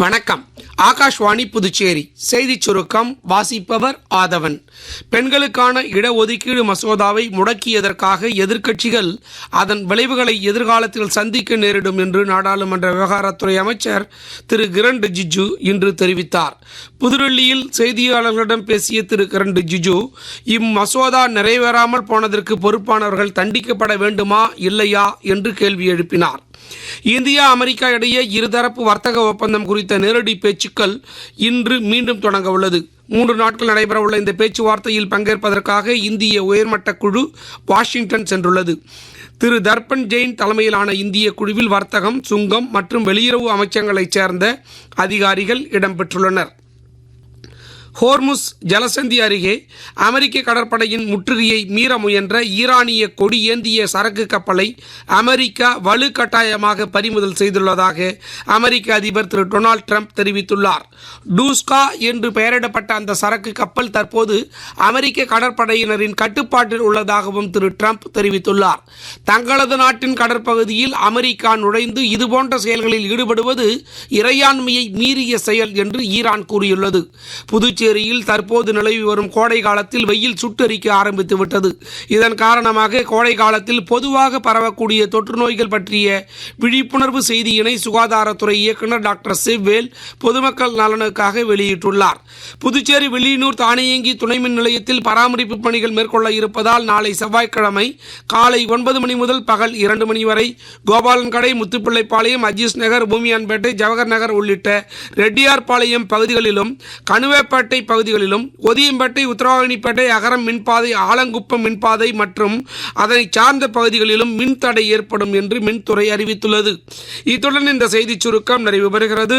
வணக்கம். ஆகாஷ்வாணி புதுச்சேரி செய்திச் சுருக்கம் வாசிப்பவர் ஆதவன். பெண்களுக்கான இடஒதுக்கீடு மசோதாவை முடக்கியதற்காக எதிர்க்கட்சிகள் அதன் விளைவுகளை எதிர்காலத்தில் சந்திக்க நேரிடும் என்று நாடாளுமன்ற விவகாரத்துறை அமைச்சர் திரு கிரண் ரிஜிஜு இன்று தெரிவித்தார். புதுடெல்லியில் செய்தியாளர்களிடம் பேசிய திரு கிரண் ரிஜிஜு, இம்மசோதா நிறைவேறாமல் போனதற்கு பொறுப்பானவர்கள் தண்டிக்கப்பட வேண்டுமா இல்லையா என்று கேள்வி எழுப்பினார். இந்தியா அமெரிக்கா இடையே இருதரப்பு வர்த்தக ஒப்பந்தம் குறித்த நேரடி பேச்சுக்கள் இன்று மீண்டும் தொடங்க உள்ளது. 3 நாட்கள் நடைபெறவுள்ள இந்த பேச்சுவார்த்தையில் பங்கேற்பதற்காக இந்திய உயர்மட்ட குழு வாஷிங்டன் சென்றுள்ளது. திரு தர்பன் ஜெயின் தலைமையிலான இந்திய குழுவில் வர்த்தகம், சுங்கம் மற்றும் வெளியுறவு அமைச்சங்களைச் சேர்ந்த அதிகாரிகள் இடம்பெற்றுள்ளனர். ஹோர்முஸ் ஜலசந்தி அருகே அமெரிக்க கடற்படையின் முற்றுகையை மீற முயன்ற ஈரானிய கொடி ஏந்திய சரக்கு கப்பலை அமெரிக்கா வலுக்கட்டாயமாக பறிமுதல் செய்துள்ளதாக அமெரிக்க அதிபர் திரு டொனால்ட் ட்ரம்ப் தெரிவித்துள்ளார். டூஸ்கா என்று பெயரிடப்பட்ட அந்த சரக்கு கப்பல் தற்போது அமெரிக்க கடற்படையினரின் கட்டுப்பாட்டில் உள்ளதாகவும் திரு ட்ரம்ப் தெரிவித்துள்ளார். தங்களது நாட்டின் கடற்பகுதியில் அமெரிக்கா நுழைந்து இதுபோன்ற செயல்களில் ஈடுபடுவது இறையாண்மையை மீறிய செயல் என்று ஈரான் கூறியுள்ளது. புதுச்சேரியில் தற்போது நிலவி வரும் கோடை காலத்தில் வெயில் சுட்டெரிக்க ஆரம்பித்துவிட்டது. இதன் காரணமாக கோடை காலத்தில் பொதுவாக பரவக்கூடிய தொற்று நோய்கள் பற்றிய விழிப்புணர்வு செய்தியினை சுகாதாரத்துறை இயக்குநர் டாக்டர் சிவ்வேல் பொதுமக்கள் நலனுக்காக வெளியிட்டுள்ளார். புதுச்சேரி வில்லியனூர் தானியங்கி துணை மின் நிலையத்தில் பராமரிப்பு பணிகள் மேற்கொள்ள இருப்பதால் நாளை செவ்வாய்க்கிழமை காலை 9 மணி முதல் பகல் 2 மணி வரை கோபாலன்கடை, முத்துப்பிள்ளைப்பாளையம், அஜீஸ் நகர், பூமியான்பேட்டை, ஜவஹர் நகர் உள்ளிட்ட ரெட்டியார்பாளையம் பகுதிகளிலும், கணுவேப்பேட்டை பகுதிகளிலும், ஒதியம்பேட்டை, உத்தரவாணிப்பேட்டை, அகரம் மின்பாதை, ஆலங்குப்பம் மின்பாதை மற்றும் அதனை சார்ந்த பகுதிகளிலும் மின்தடை ஏற்படும் என்று மின்துறை அறிவித்துள்ளது. இத்துடன் இந்த செய்திச் சுருக்கம் நிறைவு பெறுகிறது.